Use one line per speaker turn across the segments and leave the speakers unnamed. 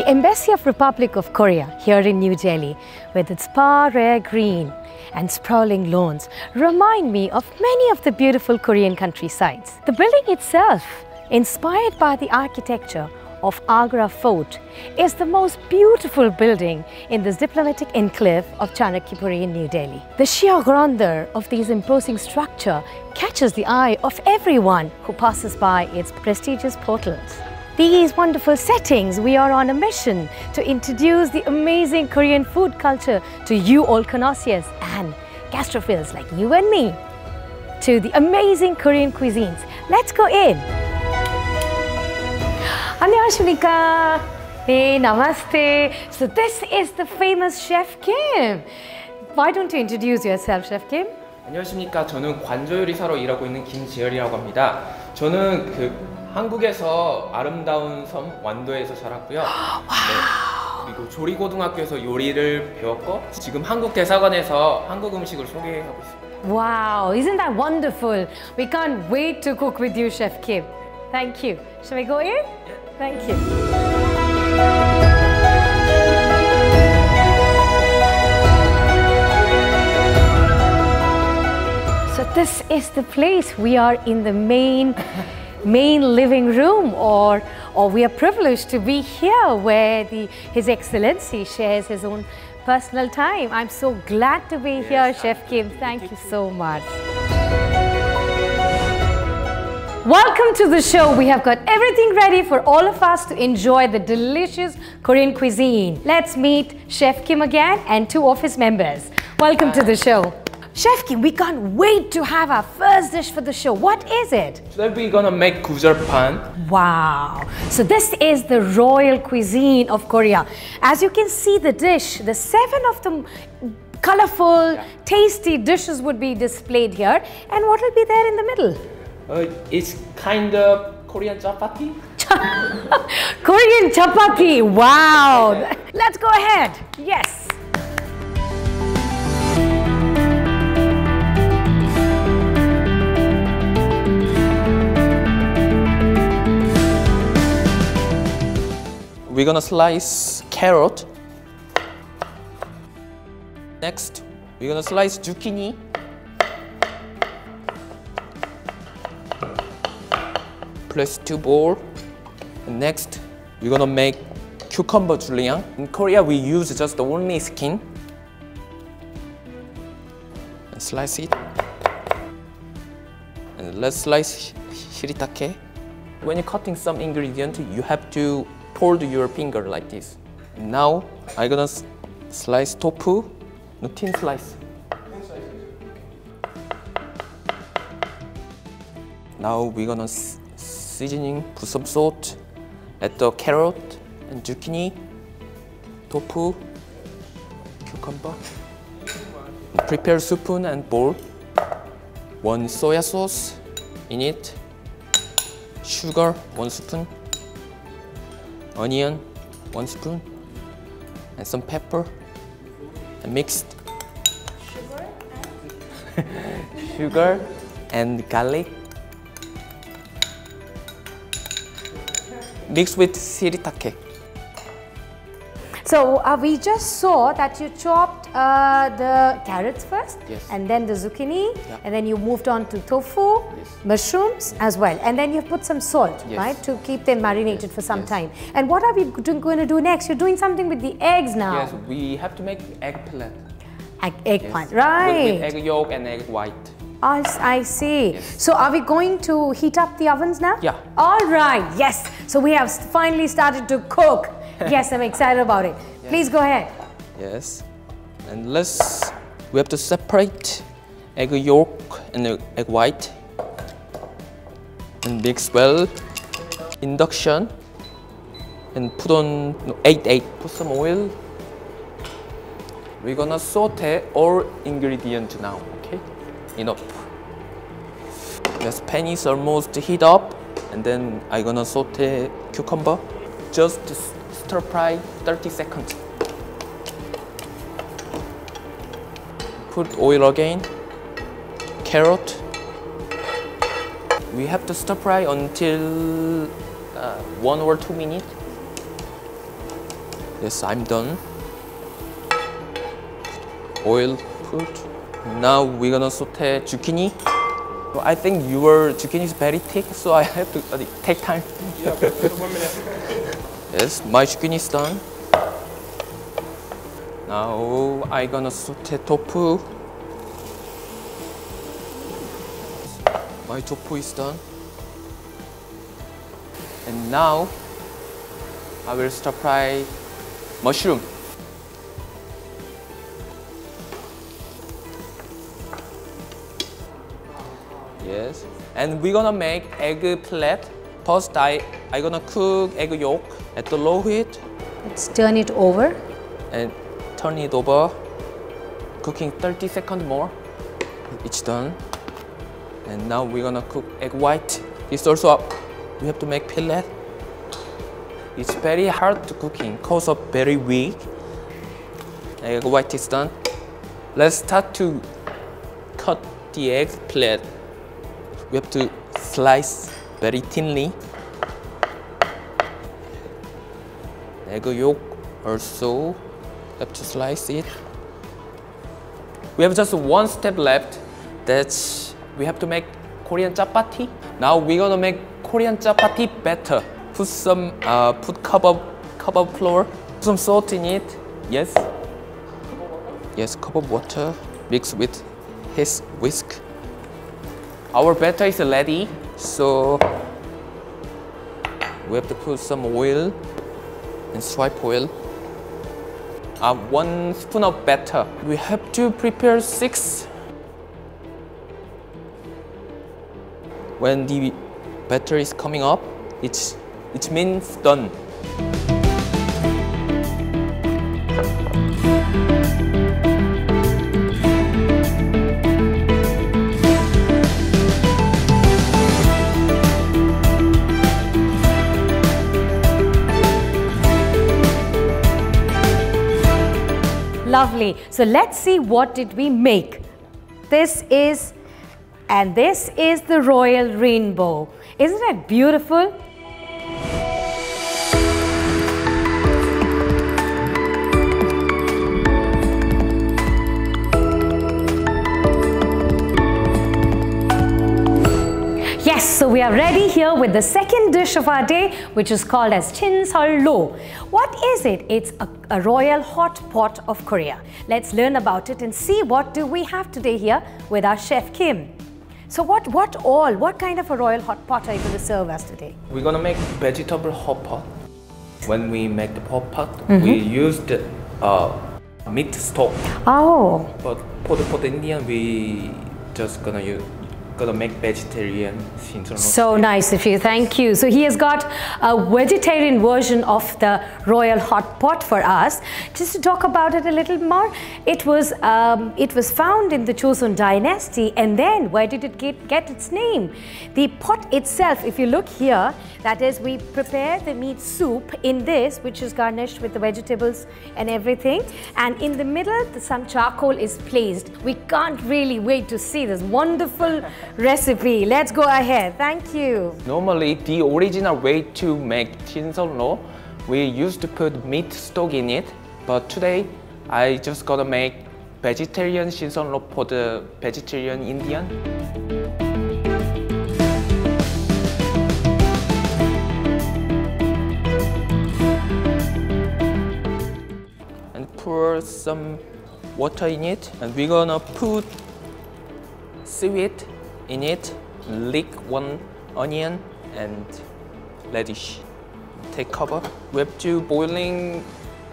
The Embassy of Republic of Korea here in New Delhi, with its rare green and sprawling lawns, remind me of many of the beautiful Korean countrysides. The building itself, inspired by the architecture of Agra Fort, is the most beautiful building in this diplomatic enclave of Chanakyapuri in New Delhi. The sheer grandeur of this imposing structure catches the eye of everyone who passes by its prestigious portals. These wonderful settings, we are on a mission to introduce the amazing Korean food culture to you all connoisseurs and gastrophiles like you and me, to the amazing Korean cuisines. Let's go in. 안녕하십니까. Hey, namaste. So this is the famous Chef Kim. Why don't you introduce yourself, Chef Kim?
안녕하십니까. 저는 관조요리사로 일하고 있는 김지열이라고 합니다. 저는 한국에서 아름다운 섬 완도에서 자랐고요. 네, 그리고 조리고등학교에서 요리를 배웠고 지금 한국 대사관에서 한국 음식을 소개하고 있습니다.
Wow, isn't that wonderful? We can't wait to cook with you, Chef Kim. Thank you. Shall we go in?
Yeah.
Thank you. So this is the place. We are in the main living room, or we are privileged to be here where His Excellency shares his own personal time. I'm so glad to be here, Chef Kim. Thank you so much. Welcome to the show. We have got everything ready for all of us to enjoy the delicious Korean cuisine. Let's meet Chef Kim again and two of his members. Welcome to the show. Chef Kim, we can't wait to have our first dish for the show. What is it?
Today we're gonna make Gujeolpan.
Wow. So this is the royal cuisine of Korea. As you can see the dish, the 7 of the colorful, tasty dishes would be displayed here. And what will be there in the middle?
It's kind of Korean chapatti.
Korean chapatti. Wow. Let's go ahead. Yes.
We're gonna slice carrot. Next, we're gonna slice zucchini. Place 2 bowl. And next, we're gonna make cucumber julienne. In Korea, we use just the only skin. And slice it. And let's slice shiratake. When you're cutting some ingredient, you have to hold your finger like this. Now I'm gonna slice tofu, no thin slice. Now we're gonna seasoning, put some salt, add the carrot and zucchini, tofu, cucumber. Prepare spoon and bowl. 1 soya sauce in it, sugar 1 spoon. Onion 1 spoon and some pepper and mixed. Sugar and garlic. Mixed with shiratake.
So we just saw that you chopped the carrots first, and then the zucchini, and then you moved on to tofu, mushrooms as well, and then you put some salt, right, to keep them marinated for some time. And what are we going to do next? You're doing something with the eggs now.
Yes, we have to make egg fillet.
Eggplant, right?
With egg yolk and egg white.
I see.
Yes.
So are we going to heat up the ovens now?
Yeah.
All right, yes. So we have finally started to cook. Yes, I'm excited about it. Yes. Please go ahead.
Yes. And we have to separate egg yolk and egg white and mix well. Induction and put on put some oil. We're gonna saute all ingredients now, okay? Enough. This pan is almost heat up, and then I'm gonna saute cucumber. Just stir fry 30 seconds. Put oil again. Carrot. We have to stir fry until 1 or 2 minutes. Yes, I'm done. Oil put. Now we're gonna saute zucchini. So I think your zucchini is very thick, so I have to take time.
Yeah, 1 minute.
Yes, my zucchini is done. Now I'm gonna saute tofu. My tofu is done. And now I will stir fry mushroom. Yes. And we're gonna make egg plate. First I gonna cook egg yolk at the low heat
Let's turn it over.
and turn it over. Cooking 30 seconds more. It's done. And now we're gonna cook egg white. It's also up. We have to make fillet. It's very hard to cooking cause of very weak. Egg white is done. Let's start to cut the egg plate. We have to slice very thinly. Egg yolk also have to slice it. We have just one step left. That's we have to make Korean chapatti. Now we're gonna make Korean chapatti batter. Put some cup of flour, some salt in it. Yes. Yes, cup of water. Mix with his whisk. Our batter is ready, so we have to put some oil and swipe oil. 1 spoon of batter. We have to prepare 6. When the batter is coming up, it means done.
Lovely. So let's see, what did we make? This is the royal rainbow. Isn't it beautiful? Yes, so we are ready here with the second dish of our day, which is called as Sinseollo. What is it? It's a royal hot pot of Korea. Let's learn about it and see what do we have today here with our chef Kim. So what kind of a royal hot pot are you going to serve us today?
We're gonna make vegetable hot pot. When we make the hot pot, we used meat stock.
Oh.
But for the Indian, we just gonna make vegetarian Sinseollo.
So nice of you, thank you. So he has got a vegetarian version of the royal hot pot for us. Just to talk about it a little more, it was found in the Joseon dynasty, and then where did it get its name? The pot itself, if you look here, that is, we prepare the meat soup in this, which is garnished with the vegetables and everything, and in the middle some charcoal is placed. We can't really wait to see this wonderful recipe. Let's go ahead. Thank you.
Normally, the original way to make Sinseollo, we used to put meat stock in it. But today, I just gonna make vegetarian Sinseollo for the vegetarian Indian. And pour some water in it, and we're gonna put seaweed in it, lick 1 onion and radish. Take cover. We have to boiling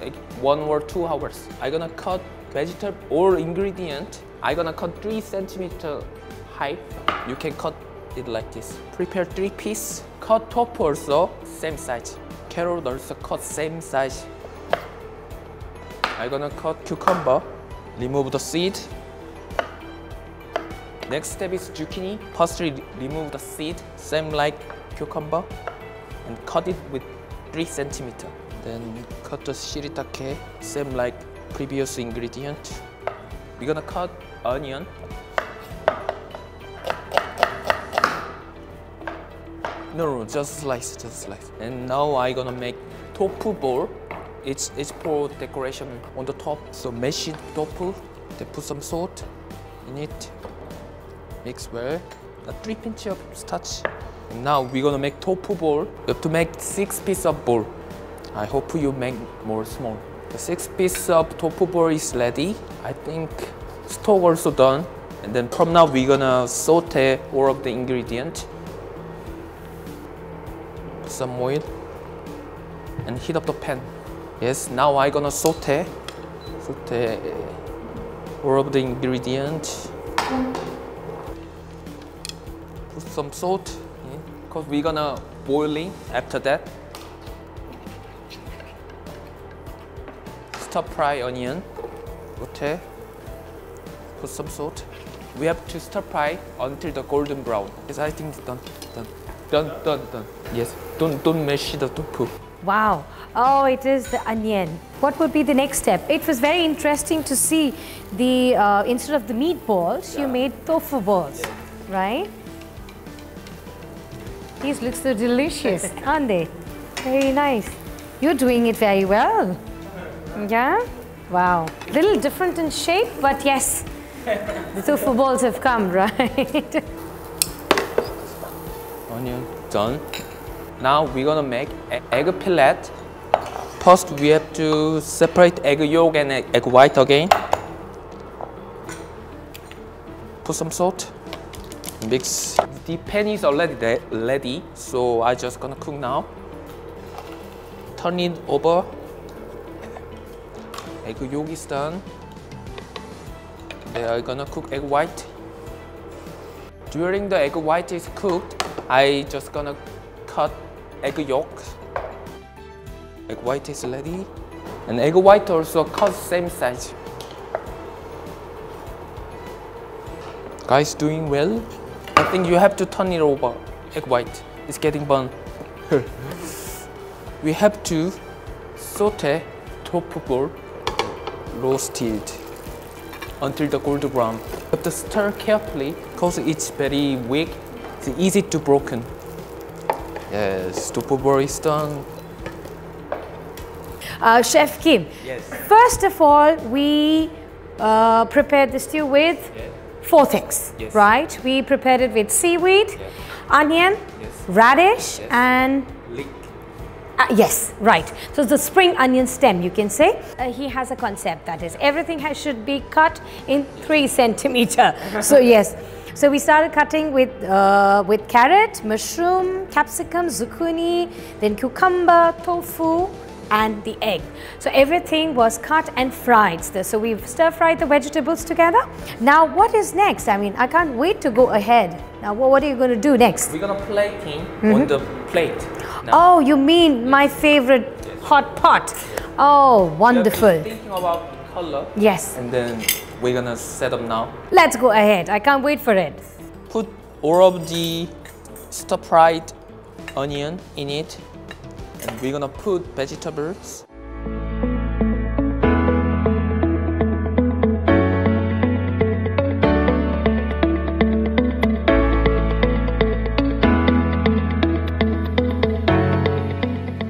like 1 or 2 hours. I'm gonna cut vegetable or ingredient. I'm gonna cut 3 centimeter height. You can cut it like this. Prepare 3 pieces. Cut tofu also same size. Carrot also cut same size. I'm gonna cut cucumber. Remove the seed. Next step is zucchini. First, remove the seed, same like cucumber, and cut it with 3 centimeter. Then cut the shiratake, same like previous ingredient. We're gonna cut onion. No, just slice, just slice. And now I'm gonna make tofu ball. It's for decoration on the top. So mashed tofu, they put some salt in it, mix well. 3 pinches of starch. And now we're gonna make tofu ball. You have to make 6 pieces of ball. I hope you make more small. The 6 pieces of tofu ball is ready. I think stock also done. And then from now we're gonna saute all of the ingredients. Some oil and heat up the pan. Yes, now I'm gonna saute all of the ingredients. Put some salt in, because we're gonna boiling after that. Stir fry onion. Saute. Put some salt. We have to stir fry until the golden brown. Yes, I think it's done. Done. Yes, don't mash the tofu.
Wow. Oh, it is the onion. What would be the next step? It was very interesting to see the instead of the meatballs, you made tofu balls, right? These look so delicious, aren't they? Very nice. You're doing it very well. Yeah? Wow. Little different in shape, but yes, the tofu balls have come, right?
Onion done. Now we're gonna make egg fillet. First we have to separate egg yolk and egg white again. Put some salt. Mix. The pan is already ready, so I'm just gonna cook now. Turn it over. Egg yolk is done. They are gonna cook egg white. During the egg white is cooked, I just gonna cut egg yolk. Egg white is ready. And egg white also cut same size. Guys, doing well. I think you have to turn it over. Egg white, it's getting burnt. We have to saute tofu ball, roasted until the golden brown. You have to stir carefully because it's very weak. It's easy to broken. Yes, tofu ball is done.
Chef Kim,
Yes.
first of all, we prepared the stew with 4 things,
Yes.
right? We prepared it with seaweed, onion, radish, and
Leek.
yes, right. So the spring onion stem, you can say. He has a concept that is everything should be cut in 3 centimeter. So yes. So we started cutting with carrot, mushroom, capsicum, zucchini, then cucumber, tofu, and the egg. So everything was cut and fried. So we've stir-fried the vegetables together. Now what is next? I mean, I can't wait to go ahead. Now what are you going to do next?
We're gonna plating on the plate. Now,
Oh, you mean my favorite hot pot. Oh, wonderful.
we have to thinking about color.
Yes.
And then we're gonna set up now.
Let's go ahead. I can't wait for it.
Put all of the stir-fried onion in it. And we're gonna put vegetables.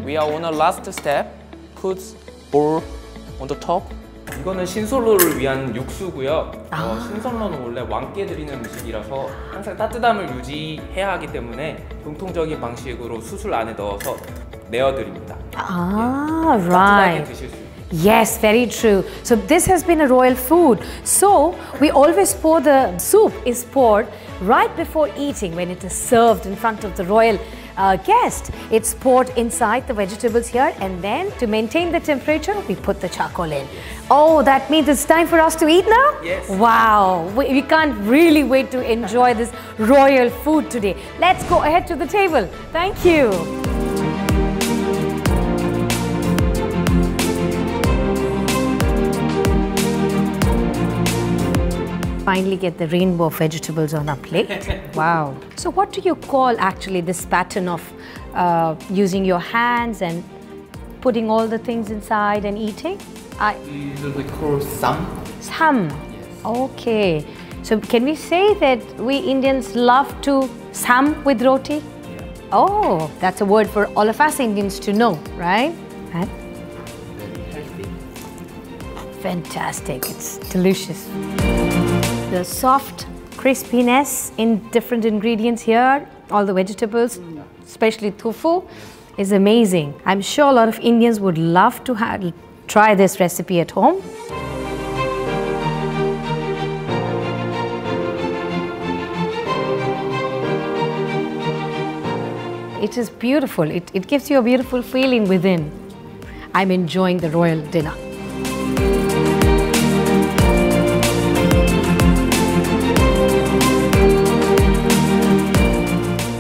We are on the last step. Put ball on the top. 이거는 신솔로를 위한 육수고요. 신솔로는 원래 왕께 드리는 음식이라서 항상 따뜻함을 유지해야 하기 때문에 전통적인 방식으로 수술 안에 넣어서 내어드립니다.
Ah,
따뜻하게
right.
드실 수 있어요.
Yes, very true. So this has been a royal food. So we always pour the soup is poured right before eating when it is served in front of the royal guest. It's poured inside the vegetables here, and then to maintain the temperature, we put the charcoal in. Oh, that means it's time for us to eat now?
Yes.
Wow, we can't really wait to enjoy this royal food today. Let's go ahead to the table. Thank you. Finally get the rainbow of vegetables on our plate. Wow. So what do you call actually this pattern of using your hands and putting all the things inside and eating?
We usually call sam.
Sam.
Yes.
Okay. So can we say that we Indians love to sam with roti?
Yeah.
Oh, that's a word for all of us Indians to know, right? And
Then
fantastic. It's delicious. The soft crispiness in different ingredients here, all the vegetables, especially tofu, is amazing. I'm sure a lot of Indians would love to try this recipe at home. It is beautiful. It gives you a beautiful feeling within. I'm enjoying the royal dinner.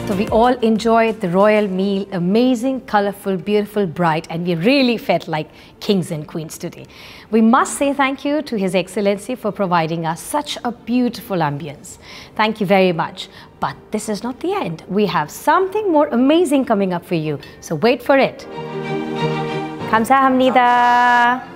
So we all enjoyed the royal meal, amazing, colorful, beautiful, bright, and we really felt like kings and queens today. We must say thank you to His Excellency for providing us such a beautiful ambience. Thank you very much. But this is not the end. We have something more amazing coming up for you. So wait for it. 감사합니다.